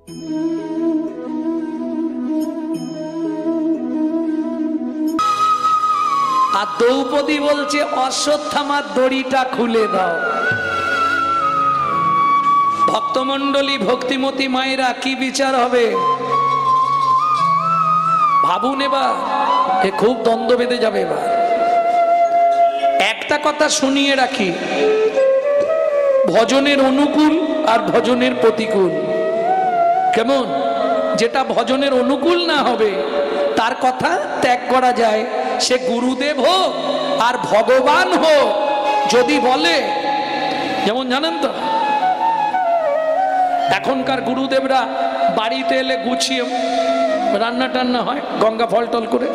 আর দ্রৌপদী বলছে অশ্বত্থামার দড়িটা খুলে দাও। ভক্তমণ্ডলী, ভক্তিমতী মায়েরা, কি বিচার হবে ভাবুন এবার। এ খুব দ্বন্দ্ব বেঁধে যাবে এবার। একটা কথা শুনিয়ে রাখি, ভজনের অনুকূল আর ভজনের প্রতিকূল। কেমন? যেটা ভজনের অনুকূল না হবে তার কথা ত্যাগ করা যায়, সে গুরুদেব হোক আর ভগবান হোক। যদি বলে, যেমন জানেন তো এখনকার গুরুদেবরা বাড়িতে এলে গুছিয়ে রান্না টান্না হয় গঙ্গা ফল টল করে।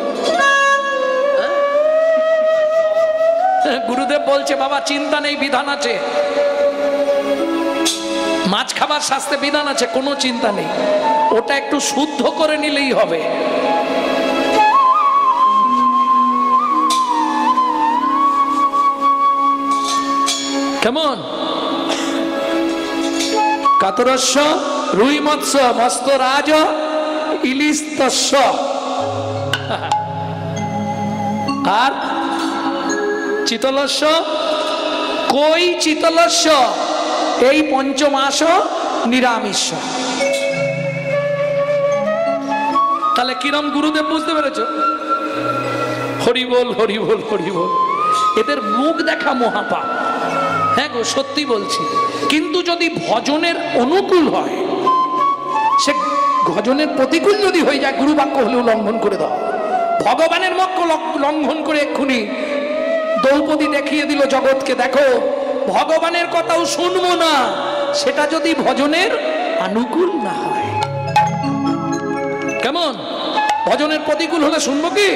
গুরুদেব বলছে বাবা চিন্তা নেই, বিধান আছে, মাছ খাবার শাস্ত্রে বিধান আছে, কোনো চিন্তা নেই, ওটা একটু শুদ্ধ করে নিলেই হবে। কেমন? কাতরস্য রুই মৎস্য মস্ত রাজ ইলিশ তস্য, আর চিতলস্য কই চিতলস্য, এই পঞ্চমাস নিরামিষ। তাহলে কিরম গুরুদেব বুঝতে পেরেছ? হরি বল হরি বল হরি বল। এদের মুখ দেখা মহাপাপ। হ্যাঁ গো, সত্যি বলছি। কিন্তু যদি ভজনের অনুকূল হয়, সে ভজনের প্রতিকূল যদি হয়ে যায়, গুরু বাক্য হলেও লঙ্ঘন করে দাও। ভগবানের বাক্য লঙ্ঘন করে এক্ষুনি দ্রৌপদী দেখিয়ে দিল জগৎকে, দেখো ভগবানের কথাও শুনবো না, সেটা যদি ভজনের অনুকূল না হয়। কেমন? ভজনের প্রতিকূল হলে শুনবো কি?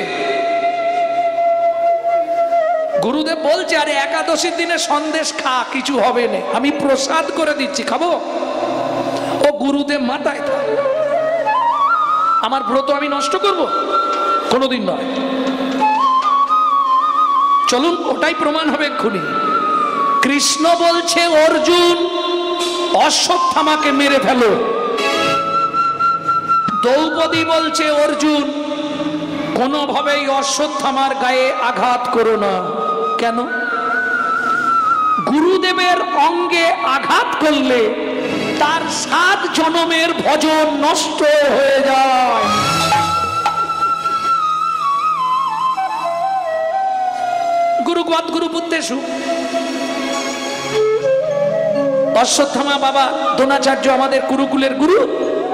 গুরুদেব বলছে আরে একাদশীর দিনে সন্দেশ খা, কিছু হবে না, আমি প্রসাদ করে দিচ্ছি, খাবো? ও গুরুদেব মাথায় থাক, আমার ব্রত আমি নষ্ট করব? কোনোদিন নয়। চলুন ওটাই প্রমাণ হবে এক্ষুনি। কৃষ্ণ বলছে অর্জুন অশ্বত্থামাকে মেরে ফেলো, দ্রৌপদী বলছে অর্জুন কোনোভাবেই অশ্বত্থামার গায়ে আঘাত করো না। কেন? গুরুদেবের অঙ্গে আঘাত করলে তার 7 জনমের ভজন নষ্ট হয়ে যায়। গুরুগত গুরুপুত্রেষু। অশ্বত্থামা বাবা দ্রোণাচার্য আমাদের গুরুকুলের গুরু,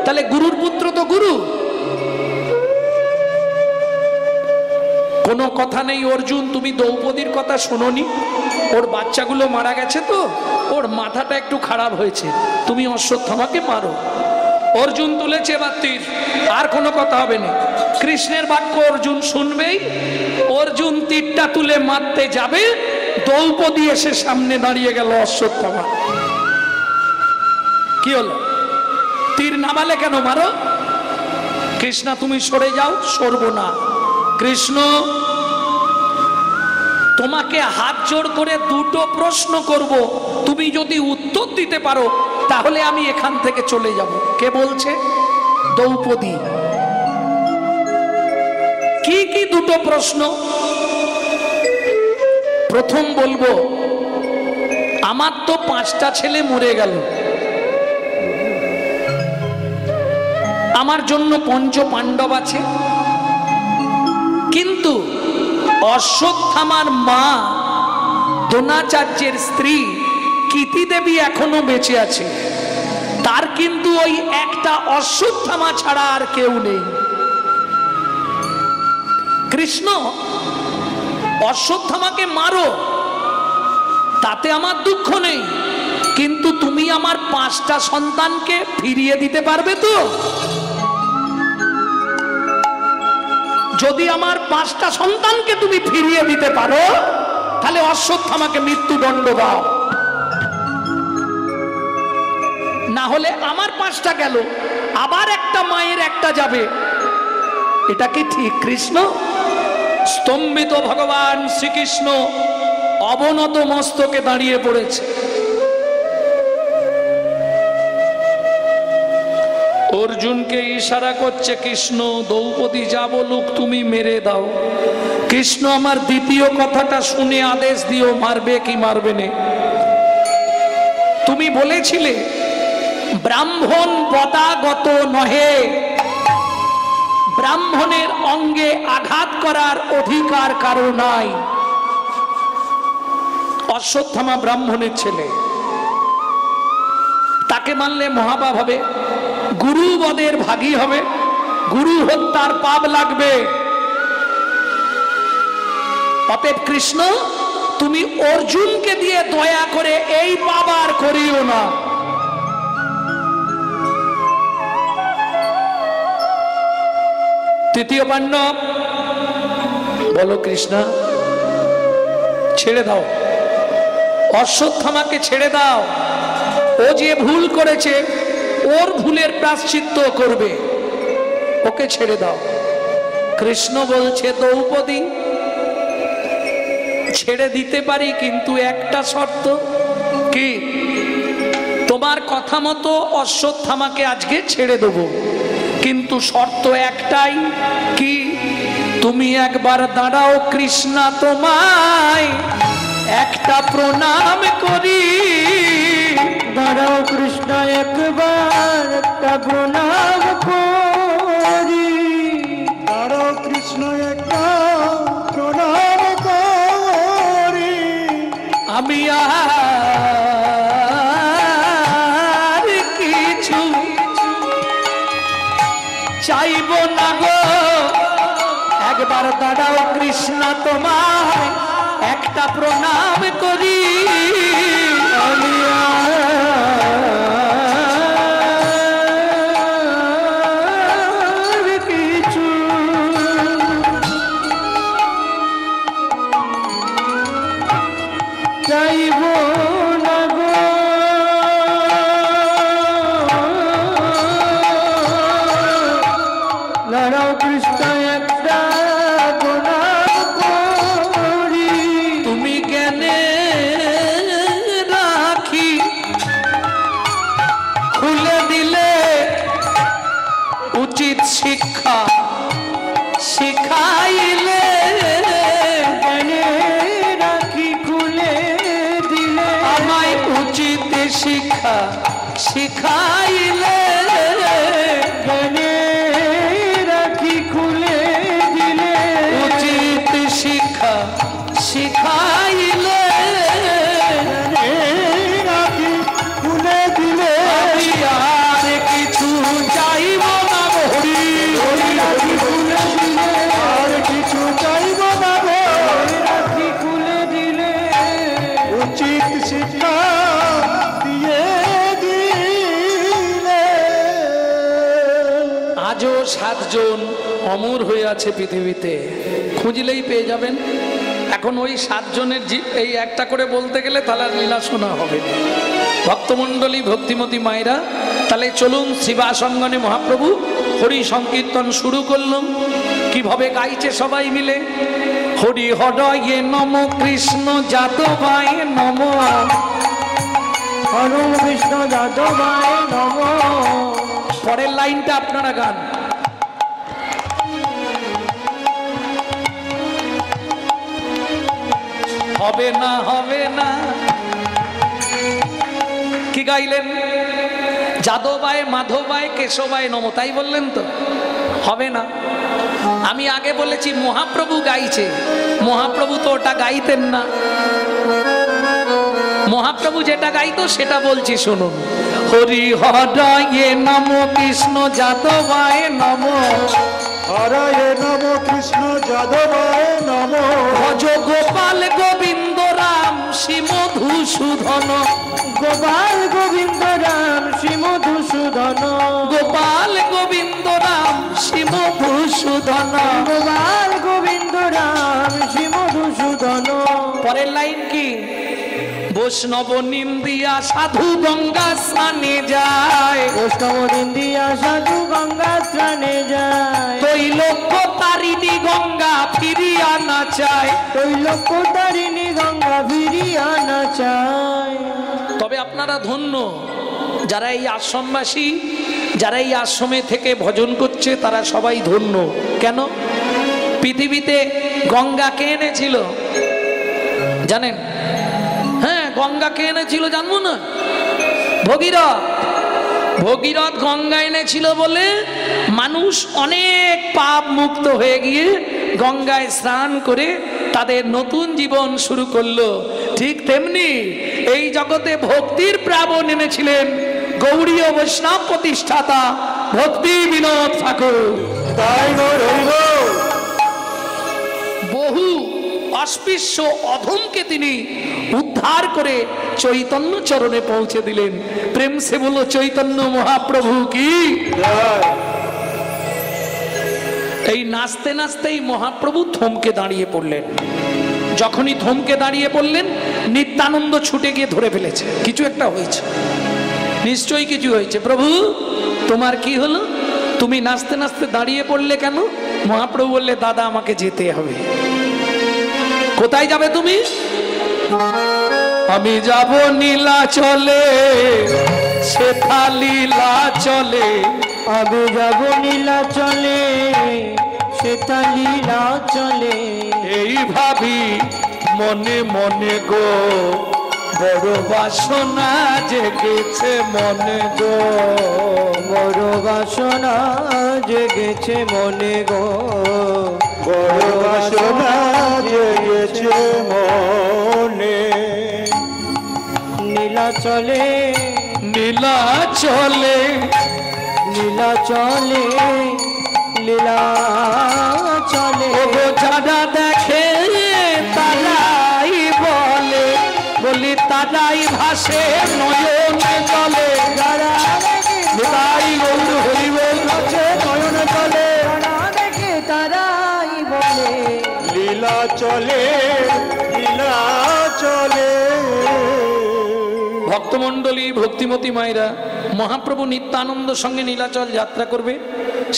তাহলে গুরুর পুত্র তো গুরু। কোনো কথা নেই অর্জুন, তুমি দ্রৌপদীর কথা শোনোনি? ওর বাচ্চাগুলো মারা গেছে তো ওর মাথাটা একটু খারাপ হয়েছে, তুমি অশ্বত্থামাকে মারো। অর্জুন তুলেছে এবার তীর, আর কোনো কথা হবে না। কৃষ্ণের বাক্য অর্জুন শুনবেই। অর্জুন তীরটা তুলে মারতে যাবে, দ্রৌপদী এসে সামনে দাঁড়িয়ে গেল অশ্বত্থামা। কি হলো? তীর নামালে কেন? মারো। কৃষ্ণ তুমি সরে যাও। সরবো না। কৃষ্ণ তোমাকে হাত জোড় করে 2টো প্রশ্ন করব, তুমি যদি উত্তর দিতে পারো তাহলে আমি এখান থেকে চলে যাব। কে বলছে? দ্রৌপদী। কি কি 2টো প্রশ্ন? প্রথম বলবো, আমার তো 5টা ছেলে মরে গেল, আমার জন্য পঞ্চ পাণ্ডব আছে, কিন্তু অশ্বত্থামার মা দ্রোণাচার্যের স্ত্রী কীতি দেবী এখনো বেঁচে আছে, তার কিন্তু ওই একটা অশ্বত্থামা ছাড়া আর কেউ নেই। কৃষ্ণ অশ্বত্থামাকে মারো, তাতে আমার দুঃখ নেই, কিন্তু তুমি আমার 5টা সন্তানকে ফিরিয়ে দিতে পারবে তো? যদি আমার 5টা সন্তানকে তুমি ফিরিয়ে দিতে পারো তাহলে অশ্বত্থামাকে মৃত্যুদণ্ড দাও, না হলে আমার 5টা গেল, আবার একটা মায়ের একটা যাবে। এটা কি ঠিক? কৃষ্ণ স্তম্ভিত ভগবান শ্রীকৃষ্ণ অবনত মস্তকে দাঁড়িয়ে পড়েছে। অর্জুনকে ইশারা করছে কৃষ্ণ, দ্রৌপদী যা বলুক তুমি মেরে দাও। কৃষ্ণ আমার দ্বিতীয় কথাটা শুনে আদেশ দিও, মারবে কি মারবে না। তুমি বলেছিলে ব্রাহ্মণ বদাগত নহে, ব্রাহ্মণের অঙ্গে আঘাত করার অধিকার কারো নাই। অশ্বত্থামা ব্রাহ্মণের ছেলে, তাকে মানলে মহাপাপ হবে, গুরু বদের ভাগী হবে, গুরু হত্যার পাপ লাগবে। অতএব কৃষ্ণ তুমি অর্জুনকে দিয়ে দয়া করে এই পাপ আর করিও না। তৃতীয় পাণ্ডব, বলো কৃষ্ণ ছেড়ে দাও, অশ্বত্থামাকে ছেড়ে দাও। ও যে ভুল করেছে ওর ভুলের প্রায়শ্চিত্ত করবে, ওকে ছেড়ে দাও। কৃষ্ণ বলছে দ্রৌপদী ছেড়ে দিতে পারি, কিন্তু একটা শর্ত। কি? তোমার কথা মতো অশ্বত্থামাকে আজকে ছেড়ে দেবো, কিন্তু শর্ত একটাই। কি? তুমি একবার দাঁড়াও কৃষ্ণ, তোমায় একটা প্রণাম করি। দাঁড়াও কৃষ্ণ একবার একটা প্রণাম করি। দাঁড়াও কৃষ্ণ একটা প্রণাম করি। আমি আর কিছু চাইব না গো, একবার দাঁড়াও কৃষ্ণ তোমায় একটা প্রণাম করি। আমি আর কিছু চাইব না গো। দাঁড়াও কৃষ্ণ একটা প্রণাম করি। তুমি জ্ঞানে রাখি খুলে দিলে উচিত শিক্ষা শিখাইলে। জ্ঞানে রাখি খুলে দিলে আমায় উচিত শিক্ষা শিখাইলে। জ্ঞানে রাখি খুলে দিলে উচিত শিক্ষা শিখাইলে। জ্ঞানে রাখি খুলে দিলে আমি আর কিছু চাইব না হরি। হরি রাখি খুলে দিলে আর কিছু চাইব না গো। রাখি খুলে দিলে উচিত শিক্ষা দিয়ে দিলে। আজও 7 জন অমর হয়ে আছে পৃথিবীতে, খুঁজলেই পেয়ে যাবেন। এখন ওই 7 জনের এই একটা করে বলতে গেলে তাহলে আর লীলা শোনা হবে না। ভক্তমণ্ডলী, ভক্তিমতী মায়েরা, তাহলে চলুন শিবাসঙ্গনে মহাপ্রভু হরি সংকীর্তন শুরু করলাম। কিভাবে গাইছে সবাই মিলে? হরি হরয়ে নম কৃষ্ণ যাদবায় নম। হরে কৃষ্ণ যাদবায় নম। পরের লাইনটা আপনারা গান। হবে না হবে না, কি গাইলেন? যাদবায় মাধবায় কেশবায় নম, তাই বললেন তো? হবে না। আমি আগে বলেছি মহাপ্রভু গাইছে, মহাপ্রভু তো ওটা গাইতেন না। মহাপ্রভু যেটা গাইতো সেটা বলছি শুনুন। হরি হরয়ে নম কৃষ্ণ যাদবায় নম। হরে নম কৃষ্ণ যাদবায় নম। ভজ গোপাল গোবিন্দ রাম শ্রী মধুসূদন। গোপাল গোবিন্দ রাম শ্রী মধুসূদন। গোপাল গোবিন্দ রাম শ্রী মধুসূদন। গোপাল গোবিন্দ রাম শ্রী মধুসূদন। পরের লাইন কি? বৈষ্ণব নিন্দিয়া সাধু গঙ্গা স্নানে যায়। বৈষ্ণব নিন্দিয়া সাধু গঙ্গা স্নানে যায়। তৈলোক্য তারিণী গঙ্গা ফিরিয়া না চায়। তৈলোক্য তারিণী গঙ্গা ফিরিয়া না চায়। তবে আপনারা ধন্য, যারা এই আশ্রমবাসী, যারা এই আশ্রমে থেকে ভজন করছে তারা সবাই ধন্য। কেন? পৃথিবীতে গঙ্গা কে এনেছিল জানেন? হ্যাঁ, গঙ্গা কে এনেছিল জানবো না? ভগীরথ। ভগীরথ গঙ্গা এনেছিল বলে মানুষ অনেক পাপ মুক্ত হয়ে গিয়ে গঙ্গায় স্নান করে তাদের নতুন জীবন শুরু করলো। ঠিক তেমনি এই জগতে ভক্তির প্লাবন এনেছিলেন গৌড়ীয় বৈষ্ণব প্রতিষ্ঠাতা ভক্তি বিনোদ ঠাকুর। বহু অস্পৃশ্য অধমকে তিনি উদ্ধার করে চৈতন্য চরণে পৌঁছে দিলেন। প্রেম সে বলো চৈতন্য মহাপ্রভু কি। এই নাচতে নাচতেই মহাপ্রভু থমকে দাঁড়িয়ে পড়লেন। যখনই থমকে দাঁড়িয়ে পড়লেন, নিত্যানন্দ ছুটে গিয়ে ধরে ফেলেছে। কিছু একটা হয়েছে, নিশ্চয়ই কিছু হয়েছে। প্রভু তোমার কি হলো? তুমি নাচতে নাচতে দাঁড়িয়ে পড়লে কেন? মহাপ্রভু বললে, দাদা আমাকে যেতে হবে। কোথায় যাবে তুমি? আমি যাব নীলাচলে, সেথা লীলা চলে। আমি যাব নীলাচলে, সেথা লীলা চলে। এই ভাবি মনে মনে গো, বড় বাসনা জেগেছে মনে গো, বড় বাসনা জেগেছে মনে গো, বড় বাসনা জেগেছে মনে। নীলাচলে, নীলাচলে, নীলাচলে, লীলা চলে। ও যারা দেখে তারাই বলে, বলি তারাই ভাসে নয়নে চলে। যারা তাই গৌর হরিবল আছে নয়নে চলে, যারা দেখে তারাই বলে লীলা চলে, লীলা চলে। ভক্তমণ্ডলী, ভক্তিমতী মায়েরা, মহাপ্রভু নিত্যানন্দ সঙ্গে নীলাচল যাত্রা করবে।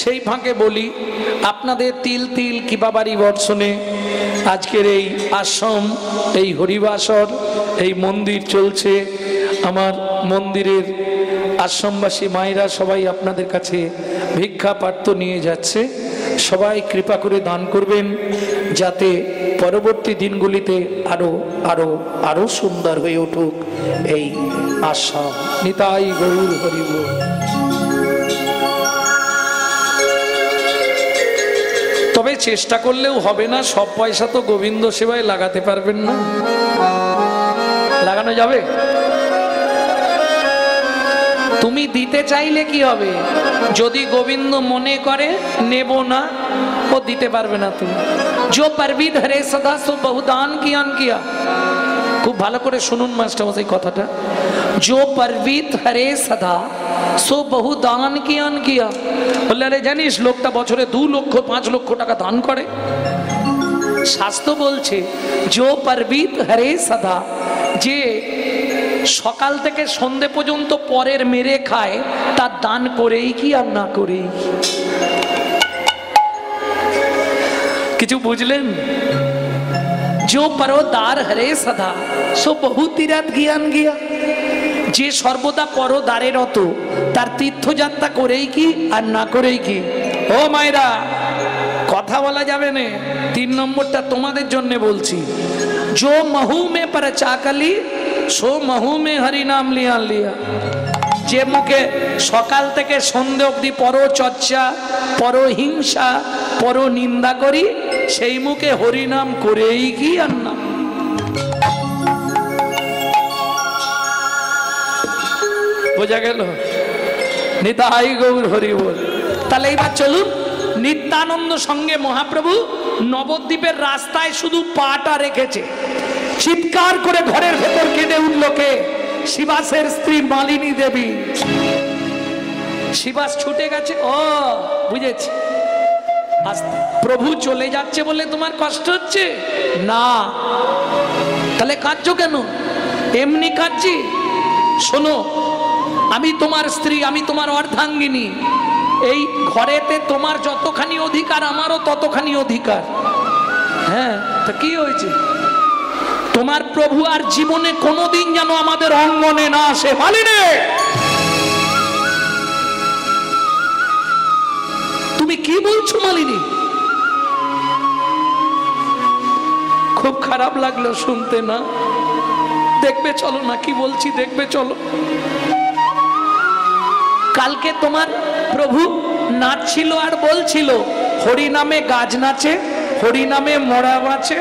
সেই ফাঁকে বলি, আপনাদের তিল তিল কিবাবাড়ি বর্ষণে আজকের এই আশ্রম, এই হরিবাসর, এই মন্দির চলছে। আমার মন্দিরের আশ্রমবাসী মায়েরা সবাই আপনাদের কাছে ভিক্ষা পাত্র নিয়ে যাচ্ছে। সবাই কৃপা করে দান করবেন, যাতে পরবর্তী দিনগুলিতে আরো আরো আরো সুন্দর হয়ে উঠুক এই আশ্রম। নিতাই গৌর হরি বল। তবে চেষ্টা করলেও হবে না, সব পয়সা তো গোবিন্দ সেবায় লাগাতে পারবেন না। লাগানো যাবে? তুমি দিতে চাইলে কি হবে? যদি গোবিন্দ মনে করে নেব না, ও দিতে পারবে না। তুমি जो परवी धरे सदा सो बहुदान कियान किया। খুব ভালো করে শুনুন মাস্টারমশাই কথাটা। जो परवी धरे सदा सो बहुदान कियान किया। বললে, আরে জানিস লোকটা বছরে 2 লক্ষ 5 লক্ষ টাকা দান করে। শাস্ত্র বলছে जो परवी धरे सदा, যে সকাল থেকে সন্ধে পর্যন্ত পরের মেরে খায়, তার দান করেই কি আর না করেই। কিছু বুঝলেন? जो পরোদার হরে সদা সো বহু তীরাত জ্ঞান গিয়া। যে সর্বদা পরদারের রত, তার তীর্থযাত্রা করেই কি আর না করেই কি। ও মায়েরা, কথা বলা যাবে না। 3 নম্বরটা তোমাদের জন্য বলছি। जो महू में पर चाकली सो महू में हरि नाम लिया लिया। যে মুখে সকাল থেকে সন্ধে অবধি পরচর্চা, পরহিংসা, পর নিন্দা করি, সেই মুখে হরিনাম করেই কি আর না। বোঝা গেল? নিতাই গৌর হরি বল। তাহলে এইবার চলুন, নিত্যানন্দ সঙ্গে মহাপ্রভু নবদ্বীপের রাস্তায় শুধু পাটা রেখেছে। চিৎকার করে ঘরের ভেতর কেঁদে উঠল কে? শিবাসের স্ত্রী মালিনী দেবী। শিবাস ছুটে গেছে। ও বুঝেছি, আজ প্রভু চলে যাচ্ছে বলে তোমার কষ্ট হচ্ছে না। তাহলে কাঁদছো কেন? এমনি কাঁদছি। শোনো, আমি তোমার স্ত্রী, আমি তোমার অর্ধাঙ্গিনী। এই ঘরেতে তোমার যতখানি অধিকার, আমারও ততখানি অধিকার। হ্যাঁ, তা কি হয়েছে? তোমার প্রভু আর জীবনে কোনোদিন যেন আমাদের অঙ্গনে না আসে। মালিনী কি বলছো মালিনী? খুব খারাপ লাগলো শুনতে না? দেখবে চলো না, কি বলছি দেখবে চলো। কালকে তোমার প্রভু নাচছিল আর বলছিল হরি নামে গাছ নাচে, হরি নামে মরা বাঁচে,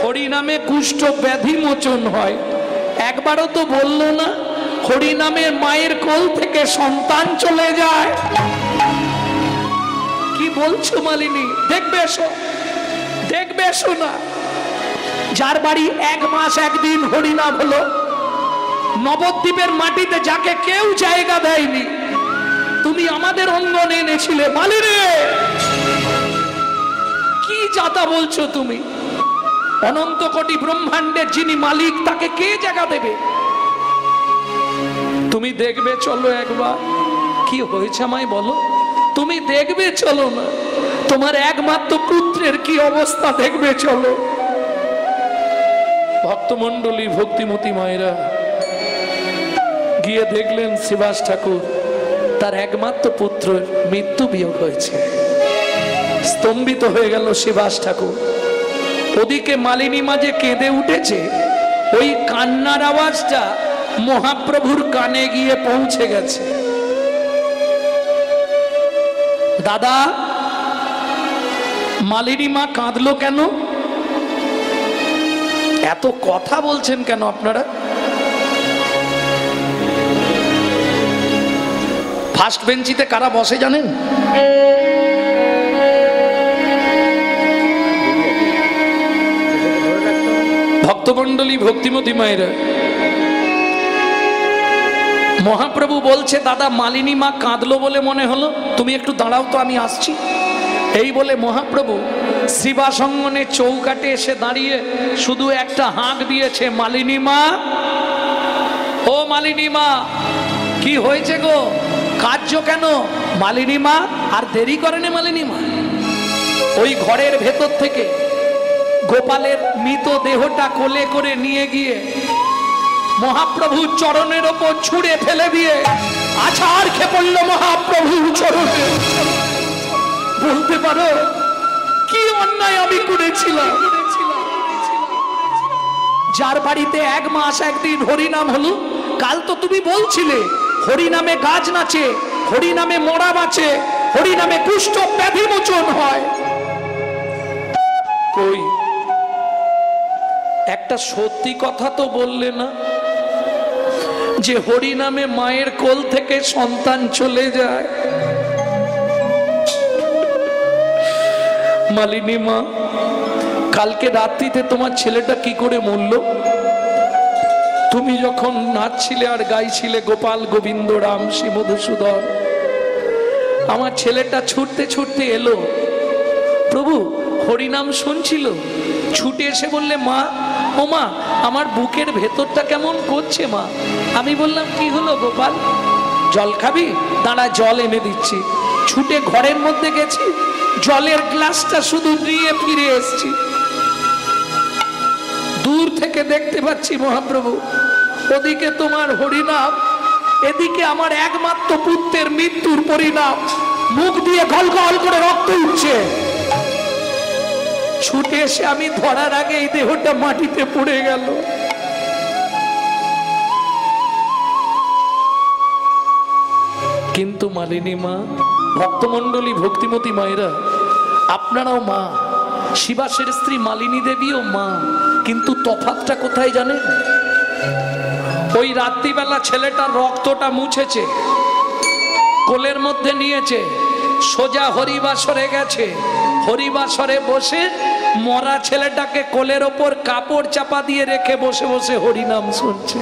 হরি নামে কুষ্ঠ ব্যাধি মোচন হয়। একবারও তো বললো না হরি নামে মায়ের কোল থেকে সন্তান চলে যায়। কি বলছো মালিনী? দেখবে এসো, দেখবে এসো না। যার বাড়ি 1 মাস 1 দিন হরিনাম হলো, নবদ্বীপের মাটিতে যাকে কেউ জায়গা দেয়নি, তুমি আমাদের অঙ্গনে এনেছিলে মালিনী। কি যাতা বলছো তুমি? অনন্ত কোটি ব্রহ্মাণ্ডের যিনি মালিক তাকে কে জায়গা দেবে? তুমি দেখবে চলো একবার, কি হয়েছে আমায় বলো। তুমি দেখবে চলো না, তোমার একমাত্র পুত্রের কি অবস্থা দেখবে চলো। ভক্তমণ্ডলী ভক্তিমতী মায়েরা গিয়ে দেখলেন শ্রীবাস ঠাকুর তার একমাত্র পুত্রের মৃত্যু বিয়োগ হয়েছে। স্তম্ভিত হয়ে গেল শ্রীবাস ঠাকুর। ওদিকে মালিনী মাঝে কেঁদে উঠেছে, ওই কান্নার আওয়াজটা মহাপ্রভুর কানে গিয়ে পৌঁছে গেছে। দাদা, মালিনী মা কাঁদলো কেন? এত কথা বলছেন কেন আপনারা? ফার্স্ট বেঞ্চিতে কারা বসে জানেন? ভক্তমণ্ডলী ভক্তিমতী মায়েরা, মহাপ্রভু বলছে দাদা মালিনী মা কাঁদলো বলে মনে হলো, তুমি একটু দাঁড়াও তো আমি আসছি। এই বলে মহাপ্রভু শ্রীবাসঙ্গনে চৌকাটে এসে দাঁড়িয়ে শুধু একটা হাঁক দিয়েছে, মালিনী মা, ও মালিনী মা, কি হয়েছে গো, কাঁদছো কেন? মালিনী মা আর দেরি করেনি মালিনী মা। ওই ঘরের ভেতর থেকে গোপালের মৃত দেহটা কোলে করে নিয়ে গিয়ে মহাপ্রভু চরণের ওপর ছুঁড়ে ফেলে দিয়ে আছাড় খেয়ে পড়ল মহাপ্রভু চরণে। বলতে পারো কি অন্যায় আমি করেছিলাম? যার বাড়িতে 1 মাস 1 দিন হরিনাম হলো, কাল তো তুমি বলছিলে হরিনামে গাছ নাচে, হরিনামে মরা বাঁচে, হরিনামে কুষ্ঠ ব্যাধি মোচন হয়। কই একটা সত্যি কথা তো বললে না, যে হরিনামে মায়ের কোল থেকে সন্তান চলে যায়। মালিনী মা, কালকে রাত্রিতে তোমার ছেলেটা কি করে মরল? তুমি যখন নাচছিলে আর গাইছিলে গোপাল গোবিন্দ রাম শ্রী মধুসূদন, আমার ছেলেটা ছুটতে ছুটতে এলো, প্রভু হরিনাম শুনছিল, ছুটে এসে বললে মা, ও মা, আমার বুকের ভেতরটা কেমন করছে মা। আমি বললাম কি হলো গোপাল, জল খাবি? দাঁড়া জল এনে দিচ্ছি। ছুটে ঘরের মধ্যে গেছি, জলের গ্লাসটা শুধু নিয়ে ফিরে এসছি। দূর থেকে দেখতে পাচ্ছি মহাপ্রভু, ওদিকে তোমার হরিনাম, এদিকে আমার একমাত্র পুত্রের মৃত্যুর পরিণাম, মুখ দিয়ে গল গল করে রক্ত উঠছে। ছুটে এসে আমি ধরার আগে এই দেহটা মাটিতে পড়ে গেল। কিন্তু মালিনী মা, ভক্তমণ্ডলী ভক্তিমতী মায়েরা, আপনারাও মা, শিবাসের স্ত্রী মালিনী দেবীও মা, কিন্তু তফাৎটা কোথায় জানেন? ওই রাত্রিবেলা ছেলেটার রক্তটা মুছেছে, কোলের মধ্যে নিয়েছে, সোজা হরিবাসরে গেছে, হরিবাসরে বসে মরা ছেলেটাকে কোলের ওপর কাপড় চাপা দিয়ে রেখে বসে বসে হরিনাম শুনছে।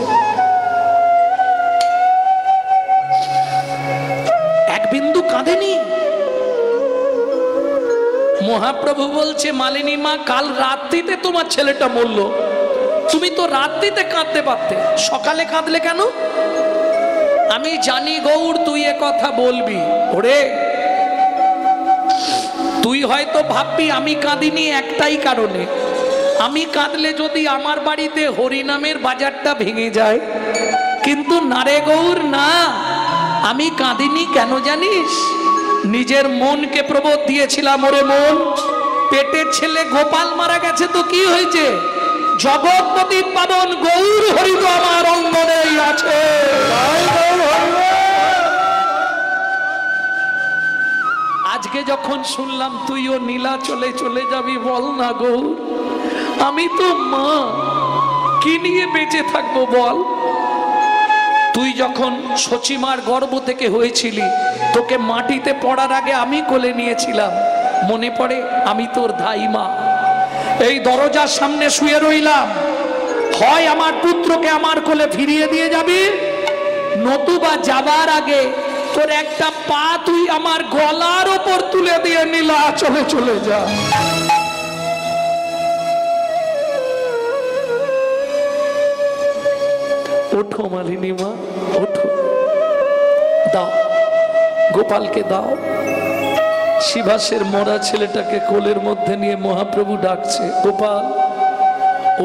এক বিন্দু কাঁদেনি। মহাপ্রভু বলছে মালিনী মা, কাল রাত্রিতে তোমার ছেলেটা মরল, তুমি তো রাত্রিতে কাঁদতে পারতে, সকালে কাঁদলে কেন? আমি জানি গৌর তুই এ কথা বলবি। ওরে, তুই হয়তো ভাববি আমি কাঁদিনি একটাই কারণে, আমি কাঁদলে যদি আমার বাড়িতে হরিনামের বাজারটা ভেঙে যায়। কিন্তু না রে গৌর, না, আমি কাঁদিনি কেন জানিস? নিজের মনকে প্রবোধ দিয়েছিলাম, ওরে মন, পেটের ছেলে গোপাল মারা গেছে তো কি হয়েছে, জগৎপতি পাবন গৌর হরি তো আমার অঙ্গনেই আছে। আজকে যখন শুনলাম তুইও নীলাচলে চলে যাবি, বল না গৌর, আমি তো মা, কি নিয়ে বেঁচে থাকবো বল। তুই যখন সচিমার গর্ভ থেকে হয়েছিলি, তোকে মাটিতে পড়ার আগে আমি কোলে নিয়েছিলাম, মনে পড়ে? আমি তোর ধাইমা, এই দরজার সামনে শুয়ে রইলাম, হয় আমার পুত্রকে আমার কোলে ফিরিয়ে দিয়ে যাবি, নতুবা যাবার আগে তোর একটা পা তুই আমার গলার ওপর তুলে দিয়ে নীলাচলে চলে যা। ওঠো মালিনী মা, ওঠো, দাও গোপালকে দাও। শিবাসের মরা ছেলেটাকে কোলের মধ্যে নিয়ে মহাপ্রভু ডাকছে, গোপাল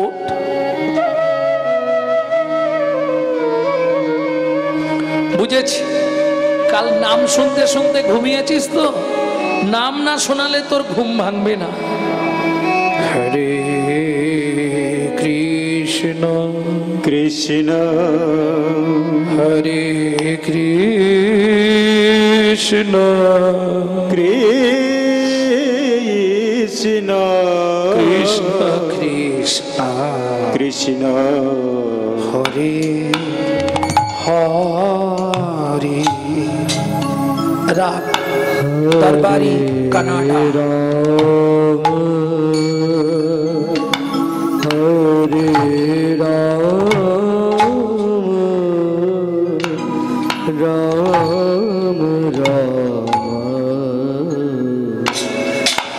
ওঠ। বুঝেছি, কাল নাম শুনতে শুনতে ঘুমিয়েছিস তো, নাম না শোনালে তোর ঘুম ভাঙবে না। হরে কৃষ্ণ কৃষ্ণ হরে কৃষ্ণ কৃষ্ণ কৃষ্ণ কৃষ্ণ কৃষ্ণ হরে হরে। রাগ দরবারি কানাডা। হরে রাম রাম রাম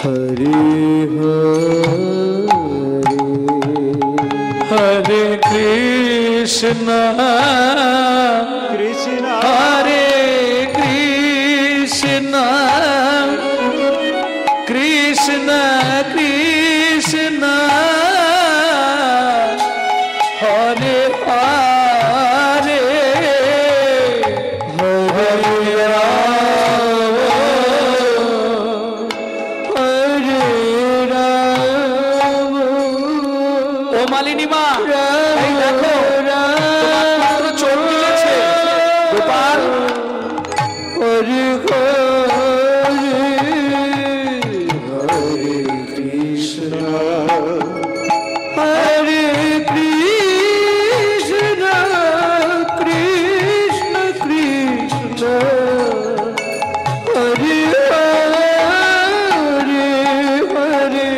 হরে হরে কৃষ্ণ কৃষ্ণ হরে কৃষ্ণ কৃষ্ণ কৃষ্ণ হরে হরে হরে রাম হরে রাম। ও মালিনী মা, এই দেখো তোমার পুত্র চোখ তুলেছে। গোপাল হরে হরে হরে কৃষ্ণ হরে কৃষ্ণ কৃষ্ণ কৃষ্ণ হরে হরে হরে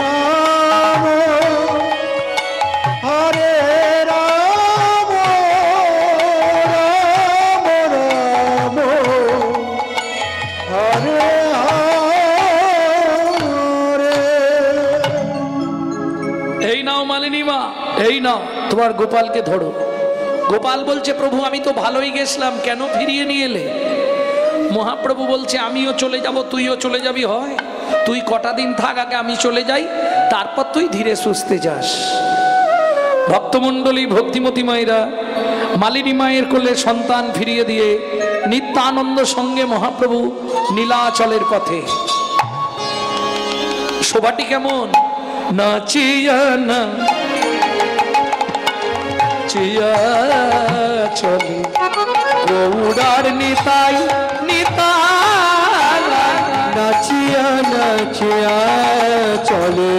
রাম হরে রাম রাম রাম হরে হরে। এই নাও মালিনী মা, এই নাও তোমার গোপালকে ধরো। গোপাল বলছে, প্রভু আমি তো ভালোই গেছিলাম, কেন ফিরিয়ে নিয়ে এলে? মহাপ্রভু বলছে, আমিও চলে যাব, তুইও চলে যাবি, হয় তুই কটা দিন থাক, আগে আমি চলে যাই, তারপর তুই ধীরে সুস্থে যাস। ভক্তমণ্ডলী, ভক্তিমতী মায়েরা মালিনী মায়ের কোলে সন্তান ফিরিয়ে দিয়ে নিত্যানন্দ সঙ্গে মহাপ্রভু নীলাচলের পথে। শোভাটি কেমন? নাচিয়া না চিয়া চলে গৌড়ার নিতাই নিতাই, নাচিয়া নাচিয়া চলে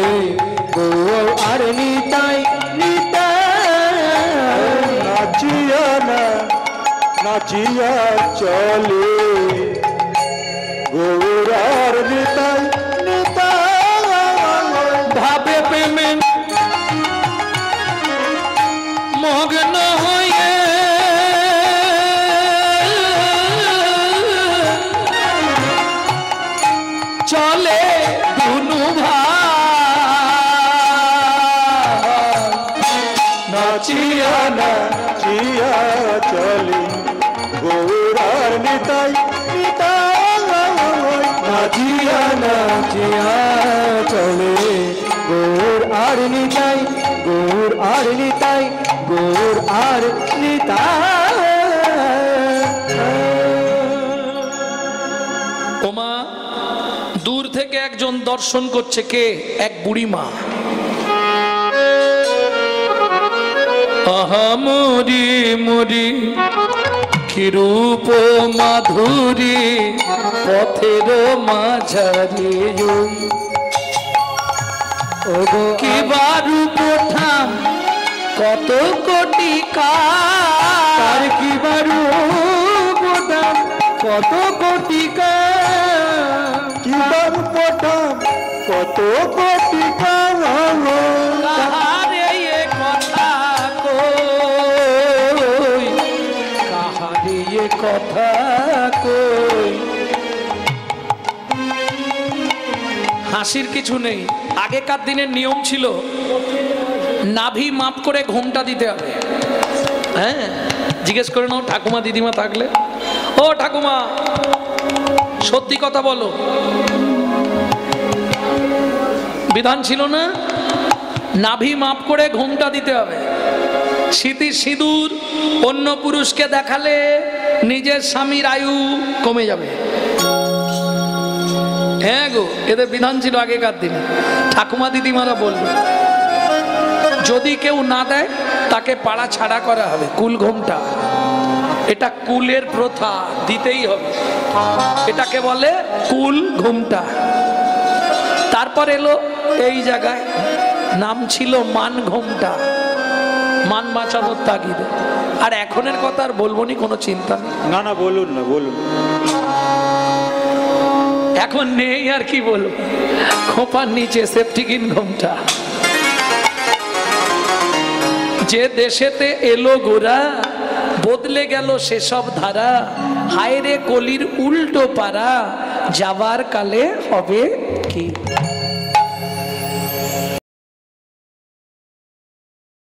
গৌর আর নিতাই নিতাই নাচিয়া না নাচিয়া চলে গৌরার নিতাই নিতাই। ভাবে প্রেমে মগ্ন হয়ে চলে দুনু ভাই, নাচিয়া নাচিয়া চলে গৌরার নিতাই নিতাই। নাচিয়া নাচিয়া চলে গৌর আর নিতাই গৌর আর নিতাই গৌর আর নিতাই। ওমা দূর থেকে একজন দর্শন করছে, কে? এক বুড়ি মা। আহা মরি মরি কি রূপ মাধুরী পথের মাঝারি, ওগো কি বারু পোঠাম কত কোটি কার কি বারু বোদাম কত কোটি কিবার পটাম কত কোটি কাহারে এ কথা কই, কাহারে এ কথা কই। হাসির কিছু নেই। আগেকার দিনের নিয়ম ছিল নাভি মাপ করে ঘোমটা দিতে হবে। হ্যাঁ, জিজ্ঞেস করে নাও ঠাকুমা দিদিমা থাকলে, ও ঠাকুমা সত্যি কথা বলো, বিধান ছিল না? নাভি মাপ করে ঘোমটা দিতে হবে। স্মৃতি সিঁদুর অন্য পুরুষকে দেখালে নিজের স্বামীর আয়ু কমে যাবে। হ্যাঁ গো, এদের বিধান ছিল আগেকার দিনে। ঠাকুমা দিদিমারা বলবে যদি কেউ না দেয় তাকে পাড়া ছাড়া করা হবে। কুল ঘোমটা এটা কুলের প্রথা, দিতেই হবে। এটাকে বলে কুল ঘোমটা। তারপর এলো এই জায়গায় নাম ছিল মান ঘোমটা, মান বাঁচানোর তাগিদে। আর এখনের কথা আর বলবো নি, কোনো চিন্তা নেই। না না বলুন না, বলুন। এখন নেই আর কি বলবো, খোপার নিচে সেফটিকিন ঘোমটা। যে দেশেতে এলো গোরা বদলে গেল সেসব ধারা, হায় রে কলির উল্টো পারা যাবার কালে হবে কি।